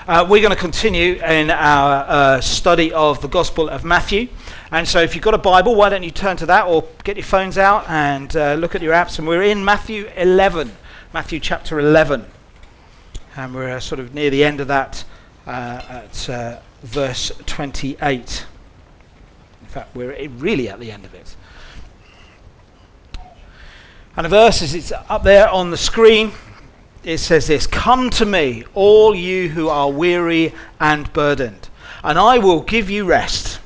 We're going to continue in our study of the Gospel of Matthew. And so if you've got a Bible, why don't you turn to that or get your phones out and look at your apps. And we're in Matthew 11, Matthew chapter 11. And we're sort of near the end of that at verse 28. In fact, we're really at the end of it. And the verse, as it's up there on the screen, it says this: "Come to me, all you who are weary and burdened, and I will give you rest.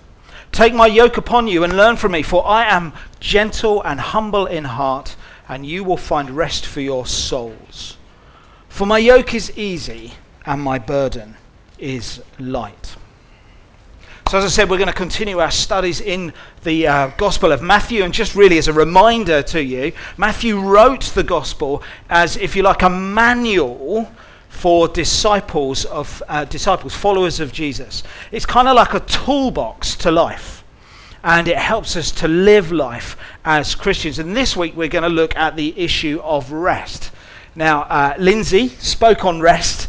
Take my yoke upon you and learn from me, for I am gentle and humble in heart, and you will find rest for your souls. For my yoke is easy and my burden is light." So as I said, we're going to continue our studies in the Gospel of Matthew, and just really as a reminder to you, Matthew wrote the Gospel as, if you like, a manual for disciples, followers of Jesus. It's kind of like a toolbox to life, and it helps us to live life as Christians. And this week we're going to look at the issue of rest. Now, Lindsay spoke on rest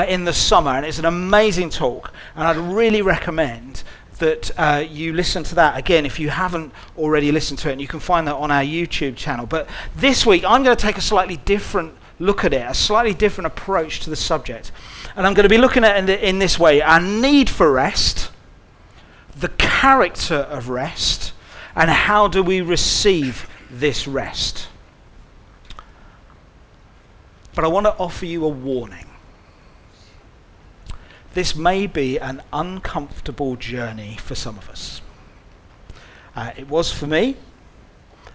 in the summer, and it's an amazing talk, and I'd really recommend that you listen to that again if you haven't already listened to it, and you can find that on our YouTube channel. But this week I'm going to take a slightly different look at it, a slightly different approach to the subject, and I'm going to be looking at it in this way: our need for rest, the character of rest, and how do we receive this rest. But I want to offer you a warning. This may be an uncomfortable journey for some of us. It was for me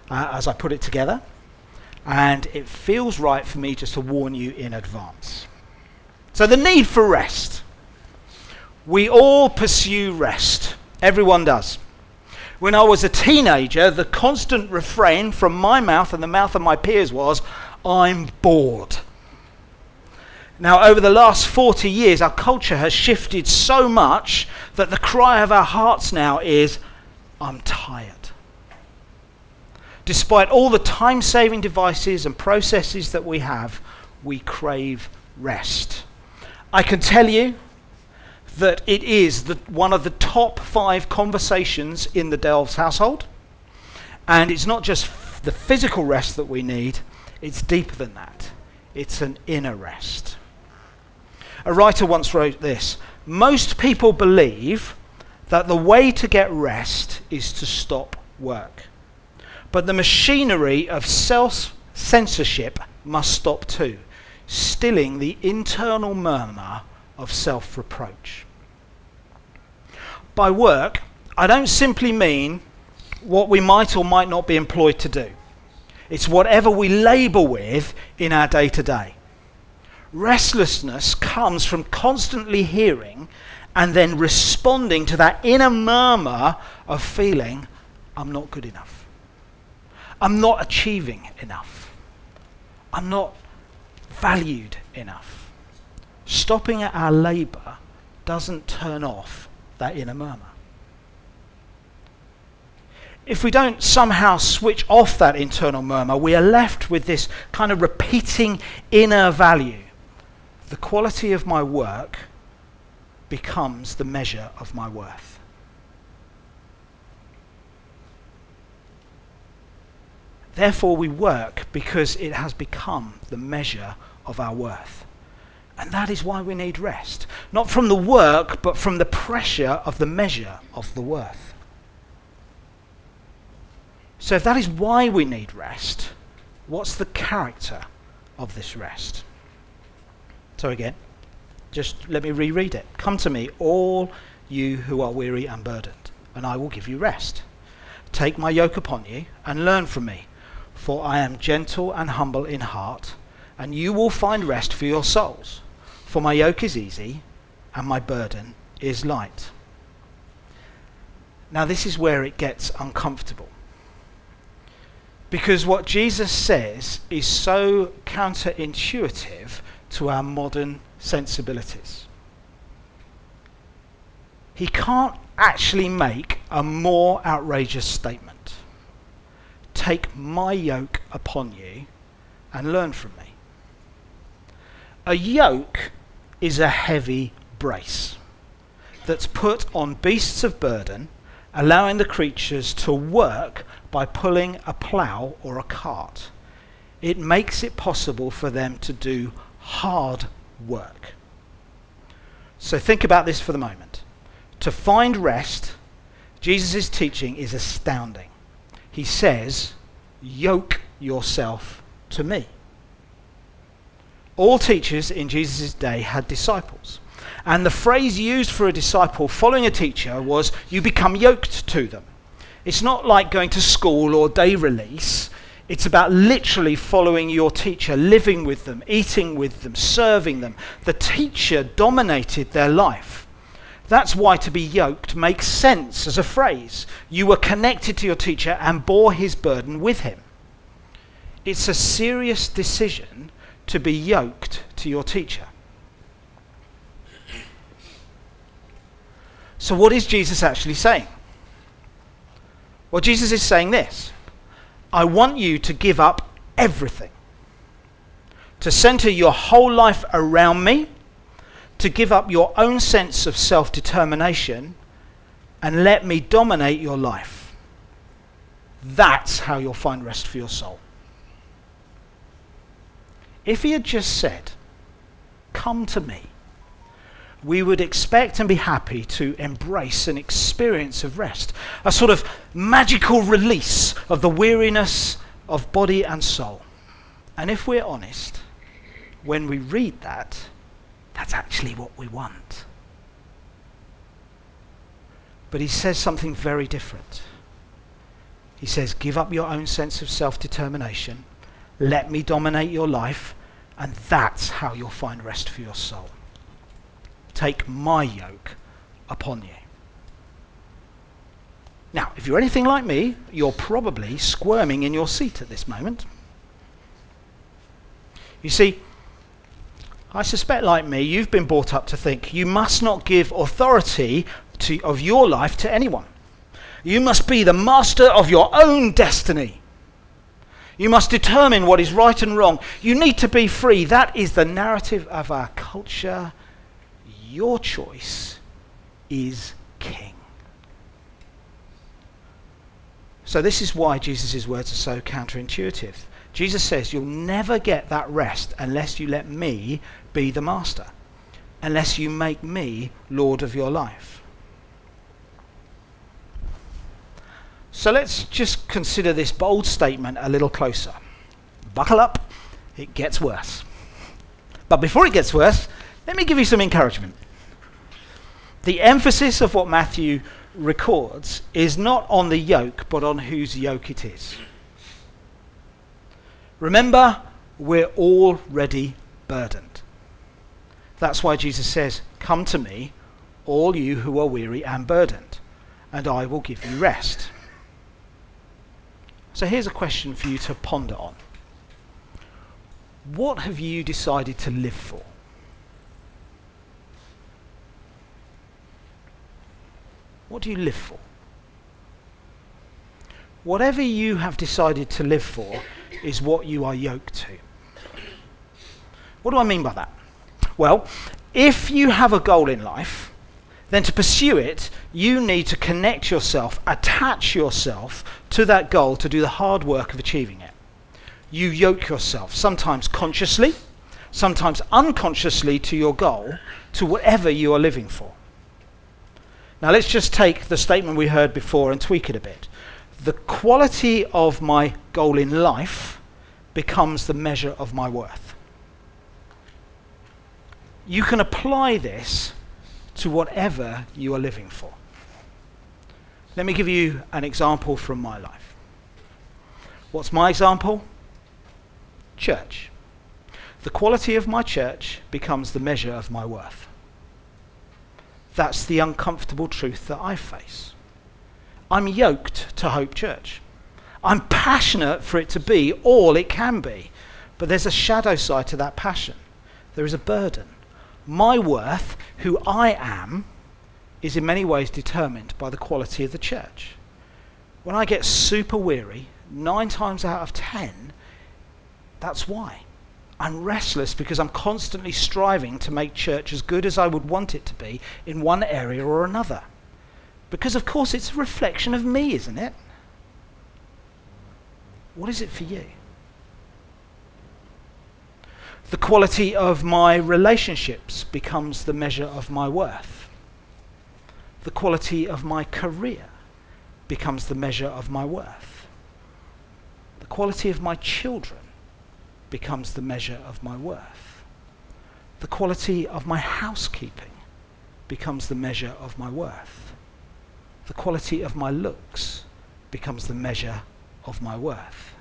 as I put it together, and it feels right for me just to warn you in advance. So the need for rest. We all pursue rest. Everyone does. When I was a teenager, the constant refrain from my mouth and the mouth of my peers was, "I'm bored." Now, over the last 40 years, our culture has shifted so much that the cry of our hearts now is, "I'm tired." Despite all the time-saving devices and processes that we have, we crave rest. I can tell you that it is one of the top 5 conversations in the Delves household. And it's not just the physical rest that we need, it's deeper than that. It's an inner rest. A writer once wrote this: "Most people believe that the way to get rest is to stop work. But the machinery of self-censorship must stop too, stilling the internal murmur of self-reproach." By work, I don't simply mean what we might or might not be employed to do. It's whatever we labour with in our day-to-day. Restlessness comes from constantly hearing and then responding to that inner murmur of feeling, "I'm not good enough. I'm not achieving enough. I'm not valued enough." Stopping at our labour doesn't turn off that inner murmur. If we don't somehow switch off that internal murmur, we are left with this kind of repeating inner value. The quality of my work becomes the measure of my worth. Therefore, we work because it has become the measure of our worth. And that is why we need rest. Not from the work, but from the pressure of the measure of the worth. So if that is why we need rest, what's the character of this rest? So again, just let me reread it. "Come to me, all you who are weary and burdened, and I will give you rest. Take my yoke upon you and learn from me, for I am gentle and humble in heart, and you will find rest for your souls. For my yoke is easy and my burden is light." Now this is where it gets uncomfortable. Because what Jesus says is so counterintuitive to our modern sensibilities. He can't actually make a more outrageous statement. "Take my yoke upon you and learn from me." A yoke is a heavy brace that's put on beasts of burden, allowing the creatures to work by pulling a plough or a cart. It makes it possible for them to do hard work. So think about this for the moment. To find rest, Jesus' teaching is astounding. He says, yoke yourself to me. All teachers in Jesus' day had disciples. And the phrase used for a disciple following a teacher was, you become yoked to them. It's not like going to school or day release. It's about literally following your teacher, living with them, eating with them, serving them. The teacher dominated their life. That's why to be yoked makes sense as a phrase. You were connected to your teacher and bore his burden with him. It's a serious decision to be yoked to your teacher. So what is Jesus actually saying? Well, Jesus is saying this. I want you to give up everything. To center your whole life around me. To give up your own sense of self-determination. And let me dominate your life. That's how you'll find rest for your soul. If he had just said, come to me, we would expect and be happy to embrace an experience of rest, a sort of magical release of the weariness of body and soul. And if we're honest, when we read that, that's actually what we want. But he says something very different. He says, give up your own sense of self-determination, let me dominate your life, and that's how you'll find rest for your soul. Take my yoke upon you. Now, if you're anything like me, you're probably squirming in your seat at this moment. You see, I suspect like me, you've been brought up to think you must not give authority of your life to anyone. You must be the master of your own destiny. You must determine what is right and wrong. You need to be free. That is the narrative of our culture. Your choice is king. So this is why Jesus' words are so counterintuitive. Jesus says you'll never get that rest unless you let me be the master, unless you make me Lord of your life. So let's just consider this bold statement a little closer. Buckle up, it gets worse. But before it gets worse, let me give you some encouragement. The emphasis of what Matthew records is not on the yoke, but on whose yoke it is. Remember, we're already burdened. That's why Jesus says, come to me, all you who are weary and burdened, and I will give you rest. So here's a question for you to ponder on. What have you decided to live for? What do you live for? Whatever you have decided to live for is what you are yoked to. What do I mean by that? Well, if you have a goal in life, then to pursue it, you need to connect yourself, attach yourself to that goal to do the hard work of achieving it. You yoke yourself, sometimes consciously, sometimes unconsciously, to your goal, to whatever you are living for. Now let's just take the statement we heard before and tweak it a bit. The quality of my goal in life becomes the measure of my worth. You can apply this to whatever you are living for. Let me give you an example from my life. What's my example? Church. The quality of my church becomes the measure of my worth. That's the uncomfortable truth that I face. I'm yoked to Hope Church. I'm passionate for it to be all it can be, but there's a shadow side to that passion. There is a burden. My worth, who I am, is in many ways determined by the quality of the church. When I get super weary, 9 times out of 10, that's why. I'm restless because I'm constantly striving to make church as good as I would want it to be in one area or another. Because of course it's a reflection of me, isn't it? What is it for you? The quality of my relationships becomes the measure of my worth. The quality of my career becomes the measure of my worth. The quality of my children becomes the measure of my worth. The quality of my housekeeping becomes the measure of my worth. The quality of my looks becomes the measure of my worth.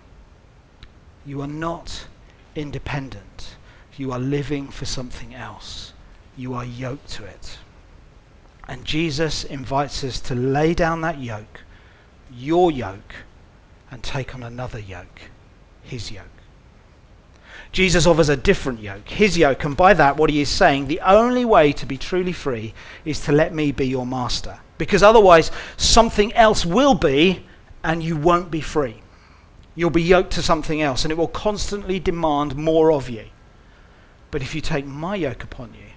You are not independent. You are living for something else. You are yoked to it. And Jesus invites us to lay down that yoke, your yoke, and take on another yoke, his yoke. Jesus offers a different yoke, his yoke, and by that what he is saying, the only way to be truly free is to let me be your master. Because otherwise something else will be and you won't be free. You'll be yoked to something else and it will constantly demand more of you. But if you take my yoke upon you,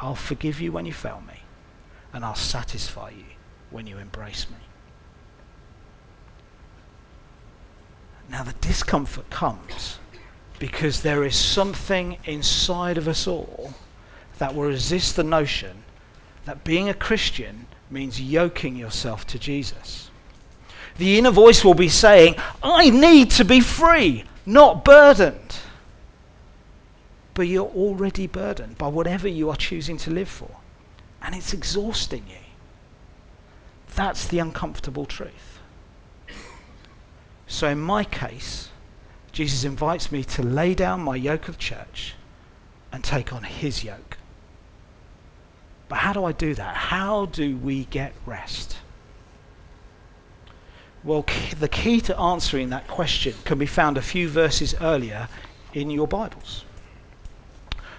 I'll forgive you when you fail me and I'll satisfy you when you embrace me. Now the discomfort comes because there is something inside of us all that will resist the notion that being a Christian means yoking yourself to Jesus. The inner voice will be saying, I need to be free, not burdened. But you're already burdened by whatever you are choosing to live for. And it's exhausting you. That's the uncomfortable truth. So in my case, Jesus invites me to lay down my yoke of church and take on his yoke. But how do I do that? How do we get rest? Well, the key to answering that question can be found a few verses earlier in your Bibles.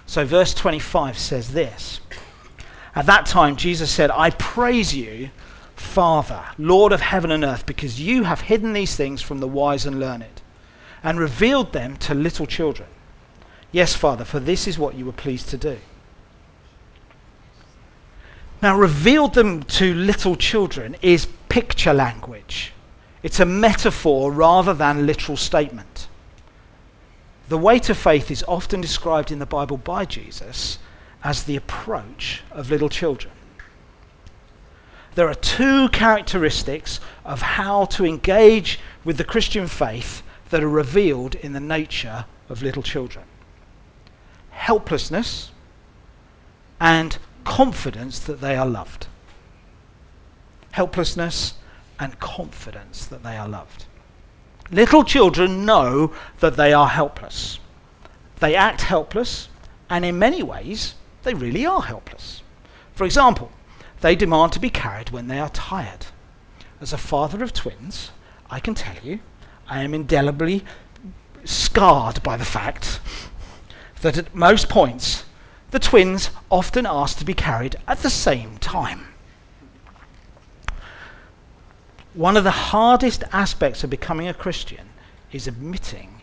So verse 25 says this. At that time Jesus said, I praise you, Father, Lord of heaven and earth, because you have hidden these things from the wise and learned, and revealed them to little children. Yes, Father, for this is what you were pleased to do. Now, revealed them to little children is picture language. It's a metaphor rather than literal statement. The way to faith is often described in the Bible by Jesus as the approach of little children. There are two characteristics of how to engage with the Christian faith that are revealed in the nature of little children. Helplessness and confidence that they are loved. Helplessness and confidence that they are loved. Little children know that they are helpless. They act helpless, and in many ways, they really are helpless. For example, they demand to be carried when they are tired. As a father of twins, I can tell you, I am indelibly scarred by the fact that at most points, the twins often ask to be carried at the same time. One of the hardest aspects of becoming a Christian is admitting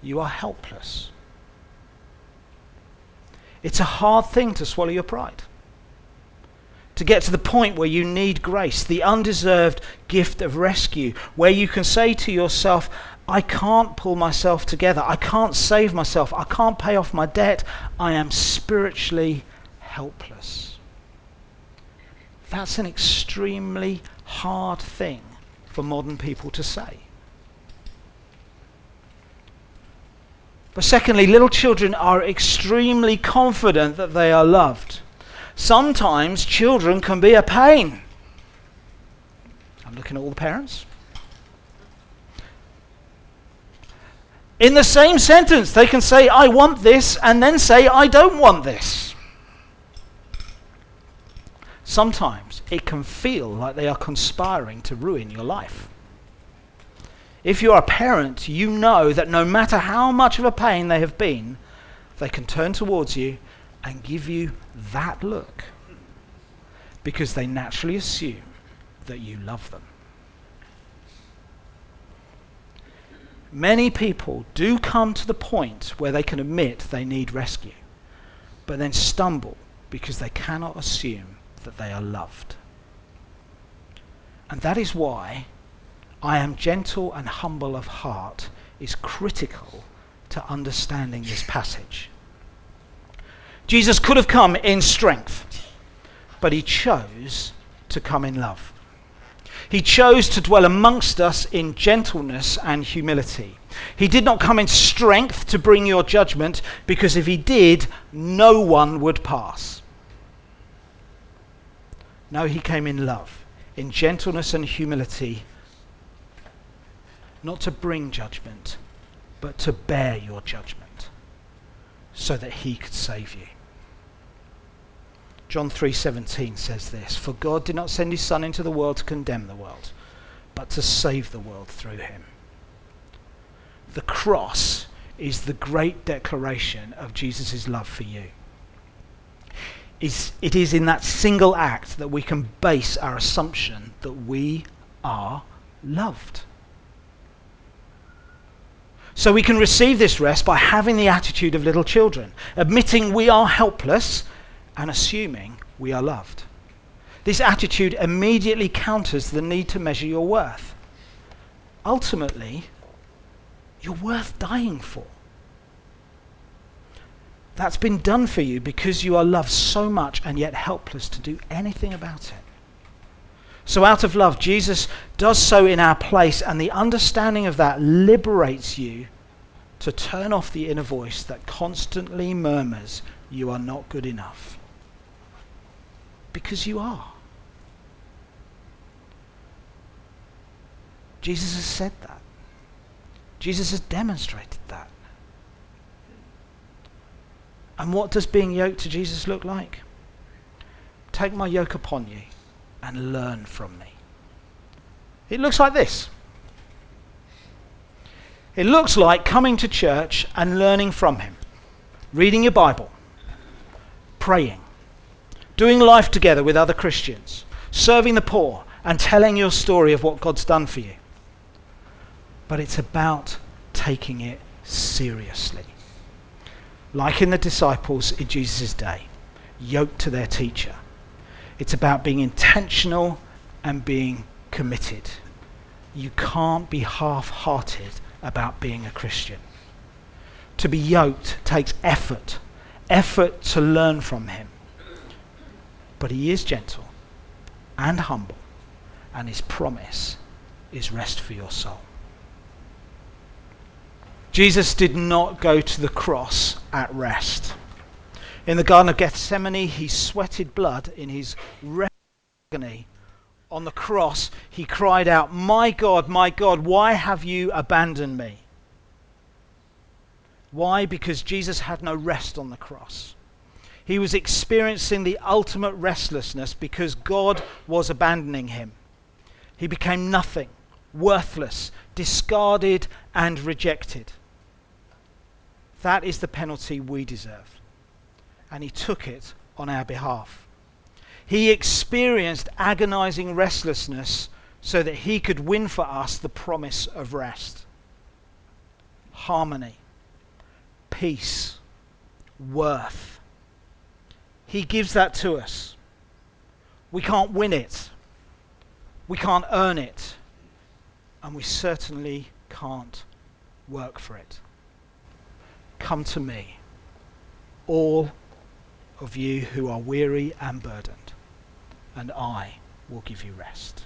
you are helpless. It's a hard thing to swallow your pride. To get to the point where you need grace, the undeserved gift of rescue, where you can say to yourself, I can't pull myself together, I can't save myself, I can't pay off my debt, I am spiritually helpless. That's an extremely hard thing for modern people to say. But secondly, little children are extremely confident that they are loved. Sometimes children can be a pain. I'm looking at all the parents. In the same sentence, they can say, I want this, and then say, I don't want this. Sometimes it can feel like they are conspiring to ruin your life. If you're a parent, you know that no matter how much of a pain they have been, they can turn towards you and give you that look because they naturally assume that you love them. Many people do come to the point where they can admit they need rescue, but then stumble because they cannot assume that they are loved. And that is why I am gentle and humble of heart is critical to understanding this passage. Jesus could have come in strength, but he chose to come in love. He chose to dwell amongst us in gentleness and humility. He did not come in strength to bring your judgment, because if he did, no one would pass. No, he came in love, in gentleness and humility, not to bring judgment, but to bear your judgment, so that he could save you. John 3:17 says this, "For God did not send his Son into the world to condemn the world, but to save the world through him." The cross is the great declaration of Jesus' love for you. It is in that single act that we can base our assumption that we are loved. So we can receive this rest by having the attitude of little children, admitting we are helpless and assuming we are loved. This attitude immediately counters the need to measure your worth. Ultimately, you're worth dying for. That's been done for you because you are loved so much and yet helpless to do anything about it. So out of love, Jesus does so in our place, and the understanding of that liberates you to turn off the inner voice that constantly murmurs, "You are not good enough." Because you are. Jesus has said that. Jesus has demonstrated that. And what does being yoked to Jesus look like? Take my yoke upon you and learn from me. It looks like this. It looks like coming to church and learning from him, reading your Bible, praying, doing life together with other Christians, serving the poor, and telling your story of what God's done for you. But it's about taking it seriously. Like in the disciples in Jesus' day, yoked to their teacher. It's about being intentional and being committed. You can't be half-hearted about being a Christian. To be yoked takes effort to learn from him. But he is gentle and humble, and his promise is rest for your soul. Jesus did not go to the cross at rest. In the Garden of Gethsemane, he sweated blood in his agony. On the cross, he cried out, my God, why have you abandoned me?" Why? Because Jesus had no rest on the cross. He was experiencing the ultimate restlessness because God was abandoning him. He became nothing, worthless, discarded, and rejected. That is the penalty we deserve. And he took it on our behalf. He experienced agonizing restlessness so that he could win for us the promise of rest. Harmony, peace, worth. He gives that to us. We can't win it. We can't earn it. And we certainly can't work for it. Come to me, all of you who are weary and burdened, and I will give you rest.